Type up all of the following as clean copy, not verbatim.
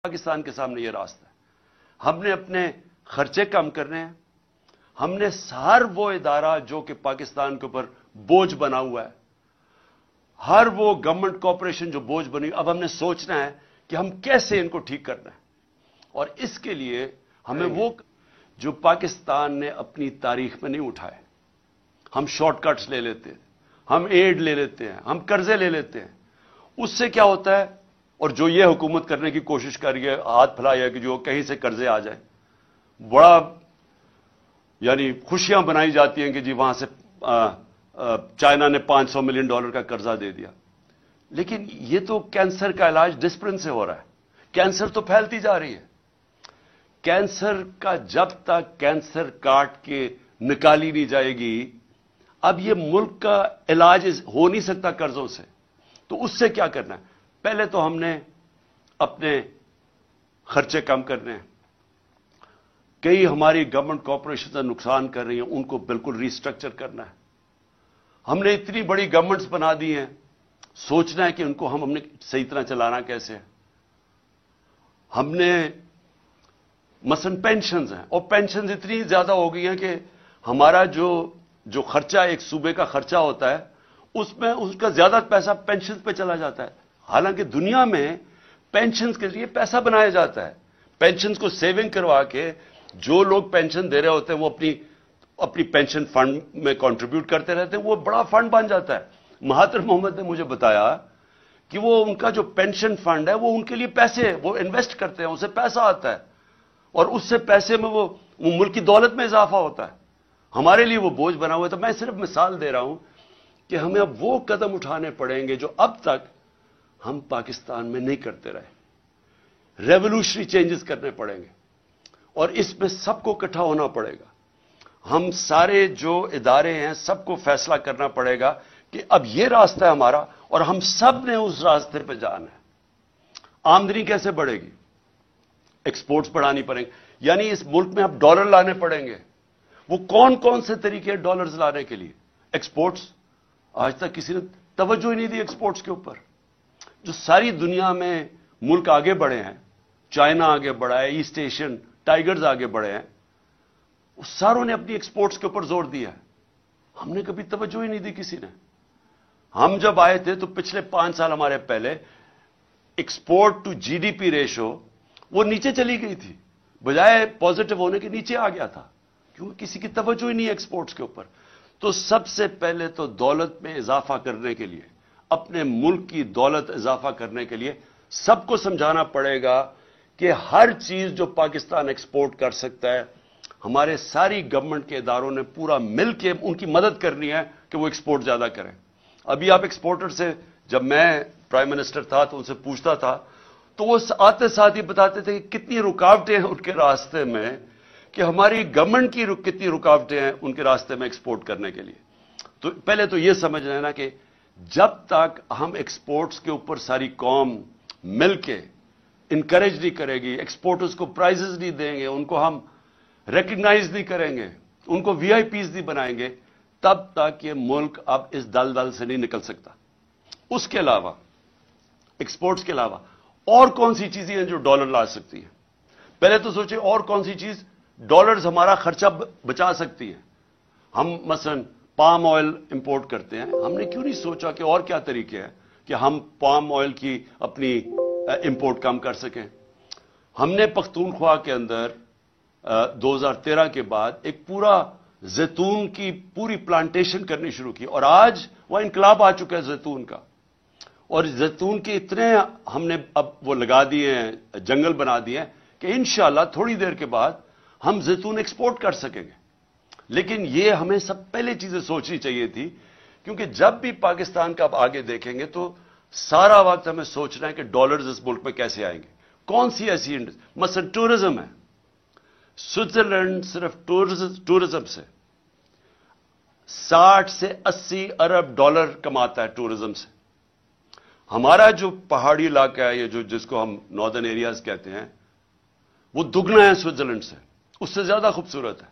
پاکستان کے سامنے یہ راستہ ہے. ہم نے اپنے خرچے کم کرنے ہیں. ہم نے ہر وہ ادارہ جو کہ پاکستان کے اوپر بوجھ بنا ہوا ہے, ہر وہ گورنمنٹ کارپوریشن جو بوجھ بنی, اب ہم نے سوچنا ہے کہ ہم کیسے ان کو ٹھیک کرنا ہے. اور اس کے لیے ہمیں وہ جو پاکستان نے اپنی تاریخ میں نہیں اٹھائے, ہم شارٹ کٹس لے لیتے ہیں, ہم ایڈ لے لیتے ہیں, ہم قرضے لے لیتے ہیں. اس سے کیا ہوتا ہے, اور جو یہ حکومت کرنے کی کوشش کر رہی ہے, ہاتھ پھیلایا کہ جو کہیں سے قرضے آ جائیں, بڑا یعنی خوشیاں بنائی جاتی ہیں کہ جی وہاں سے چائنا نے $500 ملین کا قرضہ دے دیا. لیکن یہ تو کینسر کا علاج ڈسپرن سے ہو رہا ہے. کینسر تو پھیلتی جا رہی ہے. کینسر کا جب تک کینسر کاٹ کے نکالی نہیں جائے گی, اب یہ ملک کا علاج ہو نہیں سکتا قرضوں سے. تو اس سے کیا کرنا ہے؟ پہلے تو ہم نے اپنے خرچے کم کرنے ہیں. کئی ہماری گورنمنٹ کارپوریشن سے نقصان کر رہی ہیں, ان کو بالکل ریسٹرکچر کرنا ہے. ہم نے اتنی بڑی گورنمنٹس بنا دی ہیں, سوچنا ہے کہ ان کو ہم نے صحیح طرح چلانا کیسے ہے. ہم نے مثلا پینشنز ہیں, اور پینشنز اتنی زیادہ ہو گئی ہیں کہ ہمارا جو خرچہ ایک صوبے کا خرچہ ہوتا ہے, اس میں اس کا زیادہ پیسہ پینشنز پہ چلا جاتا ہے. حالانکہ دنیا میں پینشنز کے لیے پیسہ بنایا جاتا ہے. پینشنز کو سیونگ کروا کے جو لوگ پینشن دے رہے ہوتے ہیں وہ اپنی پینشن فنڈ میں کنٹریبیوٹ کرتے رہتے ہیں, وہ بڑا فنڈ بن جاتا ہے. مہاتر محمد نے مجھے بتایا کہ وہ ان کا جو پینشن فنڈ ہے وہ ان کے لیے پیسے وہ انویسٹ کرتے ہیں, اسے پیسہ آتا ہے, اور اس سے پیسے میں وہ ملک کی دولت میں اضافہ ہوتا ہے. ہمارے لیے وہ بوجھ بنا ہوا ہے. تو میں صرف مثال دے رہا ہوں کہ ہمیں اب وہ قدم اٹھانے پڑیں گے جو اب تک ہم پاکستان میں نہیں کرتے رہے. ریولوشنری چینجز کرنے پڑیں گے, اور اس میں سب کو اکٹھا ہونا پڑے گا. ہم سارے جو ادارے ہیں سب کو فیصلہ کرنا پڑے گا کہ اب یہ راستہ ہے ہمارا, اور ہم سب نے اس راستے پہ جانا ہے. آمدنی کیسے بڑھے گی؟ ایکسپورٹس بڑھانی پڑیں گے. یعنی اس ملک میں اب ڈالر لانے پڑیں گے. وہ کون کون سے طریقے ہیں ڈالرز لانے کے لیے؟ ایکسپورٹس. آج تک کسی نے توجہ ہی نہیں دی ایکسپورٹس کے اوپر. جو ساری دنیا میں ملک آگے بڑھے ہیں, چائنا آگے بڑھا ہے, ایسٹ ایشین ٹائیگرز آگے بڑھے ہیں, ساروں نے اپنی ایکسپورٹس کے اوپر زور دیا ہے. ہم نے کبھی توجہ ہی نہیں دی کسی نے. ہم جب آئے تھے تو پچھلے 5 سال ہمارے پہلے ایکسپورٹ ٹو جی ڈی پی ریشو وہ نیچے چلی گئی تھی, بجائے پازیٹو ہونے کے نیچے آ گیا تھا, کیونکہ کسی کی توجہ ہی نہیں ہے ایکسپورٹس کے اوپر. تو سب سے پہلے تو دولت میں اضافہ کرنے کے لیے, اپنے ملک کی دولت اضافہ کرنے کے لیے سب کو سمجھانا پڑے گا کہ ہر چیز جو پاکستان ایکسپورٹ کر سکتا ہے, ہمارے ساری گورنمنٹ کے اداروں نے پورا مل کے ان کی مدد کرنی ہے کہ وہ ایکسپورٹ زیادہ کریں. ابھی آپ ایکسپورٹر سے, جب میں پرائم منسٹر تھا تو ان سے پوچھتا تھا تو وہ آتے ساتھ ہی بتاتے تھے کہ کتنی رکاوٹیں ہیں ان کے راستے میں, کہ ہماری گورنمنٹ کی کتنی رکاوٹیں ہیں ان کے راستے میں ایکسپورٹ کرنے کے لیے. تو پہلے تو یہ سمجھ لینا کہ جب تک ہم ایکسپورٹس کے اوپر ساری قوم مل کے انکریج نہیں کرے گی, ایکسپورٹرز کو پرائزز نہیں دیں گے, ان کو ہم ریکگنائز نہیں کریں گے, ان کو وی آئی پیز نہیں بنائیں گے, تب تک یہ ملک اب اس دلدل سے نہیں نکل سکتا. اس کے علاوہ, ایکسپورٹس کے علاوہ اور کون سی چیزیں ہیں جو ڈالر لا سکتی ہیں؟ پہلے تو سوچیں اور کون سی چیز ڈالرز ہمارا خرچہ بچا سکتی ہے. ہم مثلا پام آئل امپورٹ کرتے ہیں, ہم نے کیوں نہیں سوچا کہ اور کیا طریقے ہیں کہ ہم پام آئل کی اپنی امپورٹ کم کر سکیں. ہم نے پختونخوا کے اندر 2013 کے بعد ایک پورا زیتون کی پوری پلانٹیشن کرنی شروع کی, اور آج وہ انقلاب آ چکا ہے زیتون کا. اور زیتون کے اتنے ہم نے اب وہ لگا دیے ہیں, جنگل بنا دیے ہیں کہ انشاءاللہ تھوڑی دیر کے بعد ہم زیتون ایکسپورٹ کر سکیں گے. لیکن یہ ہمیں سب پہلے چیزیں سوچنی چاہیے تھی, کیونکہ جب بھی پاکستان کا اب آگے دیکھیں گے تو سارا وقت ہمیں سوچنا ہے کہ ڈالرز اس ملک میں کیسے آئیں گے. کون سی ایسی مثلا ٹورزم ہے. سوئٹزرلینڈ صرف ٹورزم سے 60 سے 80 ارب ڈالر کماتا ہے ٹورزم سے. ہمارا جو پہاڑی علاقہ ہے, یہ جس کو ہم ناردرن ایریاز کہتے ہیں, وہ دگنا ہے سوئٹزرلینڈ سے, اس سے زیادہ خوبصورت ہے.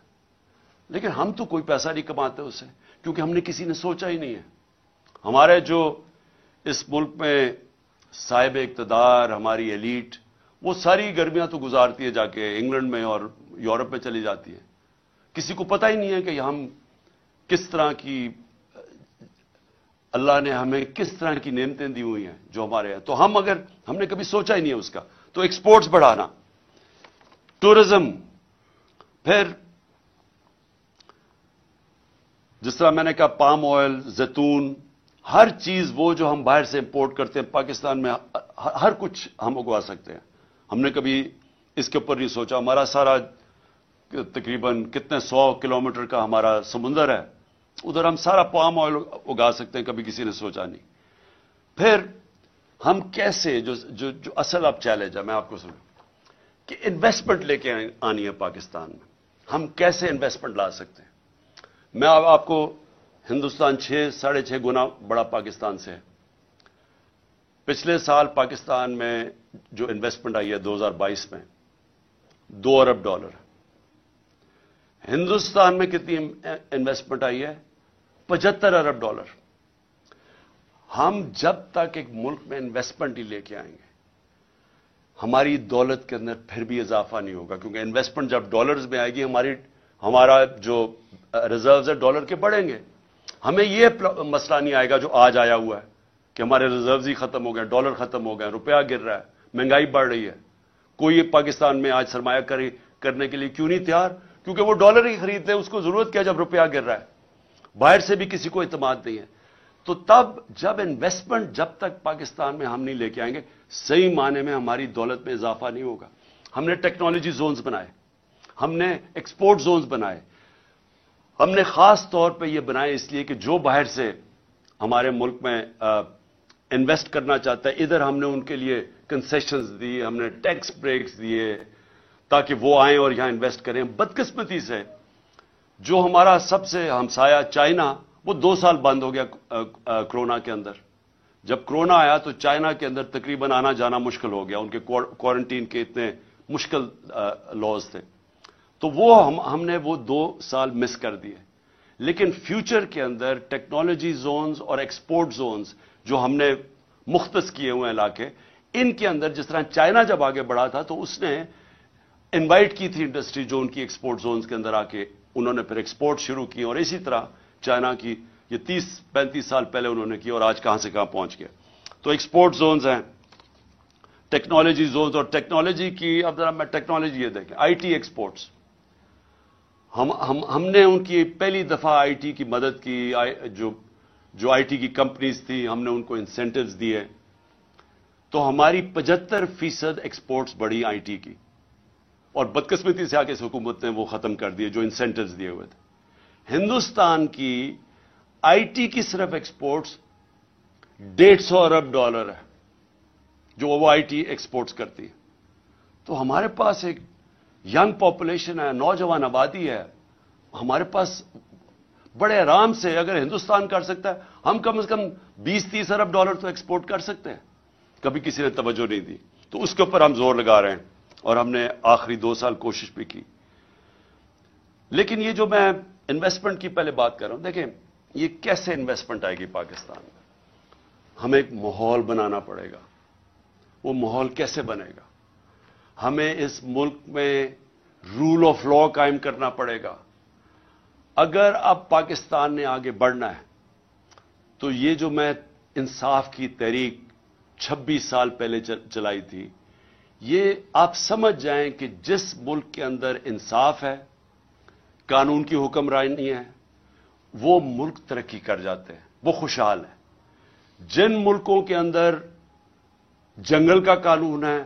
لیکن ہم تو کوئی پیسہ نہیں کماتے اس سے, کیونکہ ہم نے کسی نے سوچا ہی نہیں ہے. ہمارے جو اس ملک میں صاحب اقتدار, ہماری ایلیٹ, وہ ساری گرمیاں تو گزارتی ہے جا کے انگلینڈ میں اور یورپ میں چلی جاتی ہے. کسی کو پتہ ہی نہیں ہے کہ ہم کس طرح کی اللہ نے ہمیں کس طرح کی نعمتیں دی ہوئی ہیں جو ہمارے ہیں. تو ہم نے کبھی سوچا ہی نہیں ہے اس کا. تو ایکسپورٹس بڑھانا, ٹورزم, پھر جس طرح میں نے کہا پام آئل, زیتون, ہر چیز وہ جو ہم باہر سے امپورٹ کرتے ہیں پاکستان میں ہر کچھ ہم اگوا سکتے ہیں. ہم نے کبھی اس کے اوپر نہیں سوچا. ہمارا سارا تقریباً کتنے 100 کلومیٹر کا ہمارا سمندر ہے, ادھر ہم سارا پام آئل اگا سکتے ہیں, کبھی کسی نے سوچا نہیں. پھر ہم کیسے جو اصل اب چیلنج ہے میں آپ کو سنوں کہ انویسٹمنٹ لے کے آنی ہے پاکستان میں, ہم کیسے انویسٹمنٹ لا سکتے ہیں. میں آپ کو ہندوستان 6.5 گنا بڑا پاکستان سے ہے. پچھلے سال پاکستان میں جو انویسٹمنٹ آئی ہے 2022 میں $2 ارب. ہندوستان میں کتنی انویسٹمنٹ آئی ہے؟ $75 ارب. ہم جب تک ایک ملک میں انویسٹمنٹ ہی لے کے آئیں گے ہماری دولت کے اندر پھر بھی اضافہ نہیں ہوگا, کیونکہ انویسٹمنٹ جب ڈالرز میں آئے گی ہمارا جو ریزروز ہے ڈالر کے بڑھیں گے. ہمیں یہ مسئلہ نہیں آئے گا جو آج آیا ہوا ہے کہ ہمارے ریزروز ہی ختم ہو گئے, ڈالر ختم ہو گئے, روپیہ گر رہا ہے, مہنگائی بڑھ رہی ہے. کوئی پاکستان میں آج سرمایہ کاری کرنے کے لیے کیوں نہیں تیار؟ کیونکہ وہ ڈالر ہی خریدتے ہیں, اس کو ضرورت کیا جب روپیہ گر رہا ہے. باہر سے بھی کسی کو اعتماد نہیں ہے. تو تب جب انویسٹمنٹ جب تک پاکستان میں ہم نہیں لے کے آئیں گے صحیح معنی میں ہماری دولت میں اضافہ نہیں ہوگا. ہم نے ٹیکنالوجی زونز بنائے, ہم نے ایکسپورٹ زونز بنائے, ہم نے خاص طور پہ یہ بنائے اس لیے کہ جو باہر سے ہمارے ملک میں انویسٹ کرنا چاہتا ہے ادھر ہم نے ان کے لیے کنسیشنز دی, ہم نے ٹیکس بریکس دیے تاکہ وہ آئیں اور یہاں انویسٹ کریں. بدقسمتی سے جو ہمارا سب سے ہمسایہ چائنا وہ 2 سال بند ہو گیا کرونا کے اندر. جب کرونا آیا تو چائنا کے اندر تقریباً آنا جانا مشکل ہو گیا, ان کے کوارنٹین کے اتنے مشکل لاز تھے. تو وہ ہم نے وہ 2 سال مس کر دیے. لیکن فیوچر کے اندر ٹیکنالوجی زونز اور ایکسپورٹ زونز جو ہم نے مختص کیے ہوئے علاقے, ان کے اندر جس طرح چائنا جب آگے بڑھا تھا تو اس نے انوائٹ کی تھی انڈسٹری جو ان کی ایکسپورٹ زونز کے اندر آ کے انہوں نے پھر ایکسپورٹ شروع کی, اور اسی طرح چائنا کی یہ 30-35 سال پہلے انہوں نے کی اور آج کہاں سے کہاں پہنچ گیا. تو ایکسپورٹ زونز ہیں, ٹیکنالوجی زونز, اور ٹیکنالوجی کی اب ذرا میں ٹیکنالوجی یہ دیکھیں, آئی ٹی ایکسپورٹس. ہم نے ان کی پہلی دفعہ آئی ٹی کی مدد کی, جو آئی ٹی کی کمپنیز تھیں ہم نے ان کو انسینٹیوز دیے, تو ہماری 75% ایکسپورٹس بڑھی آئی ٹی کی. اور بدقسمتی سے آ کے اس حکومت نے وہ ختم کر دیے جو انسینٹیوز دیے ہوئے تھے. ہندوستان کی آئی ٹی کی صرف ایکسپورٹس $150 ارب ہے جو وہ آئی ٹی ایکسپورٹس کرتی ہے. تو ہمارے پاس ایک ینگ پاپولیشن ہے, نوجوان آبادی ہے, ہمارے پاس بڑے آرام سے اگر ہندوستان کر سکتا ہے ہم کم از کم $20-30 ارب تو ایکسپورٹ کر سکتے ہیں. کبھی کسی نے توجہ نہیں دی, تو اس کے اوپر ہم زور لگا رہے ہیں اور ہم نے آخری 2 سال کوشش بھی کی. لیکن یہ جو میں انویسٹمنٹ کی پہلے بات کر رہا ہوں, دیکھیں یہ کیسے انویسٹمنٹ آئے گی پاکستان میں. ہمیں ایک ماحول بنانا پڑے گا. وہ ماحول کیسے بنے گا؟ ہمیں اس ملک میں رول آف لا قائم کرنا پڑے گا. اگر اب پاکستان نے آگے بڑھنا ہے تو یہ جو میں انصاف کی تحریک 26 سال پہلے چلائی تھی, یہ آپ سمجھ جائیں کہ جس ملک کے اندر انصاف ہے, قانون کی حکمرانی ہے, وہ ملک ترقی کر جاتے ہیں, وہ خوشحال ہے. جن ملکوں کے اندر جنگل کا قانون ہے,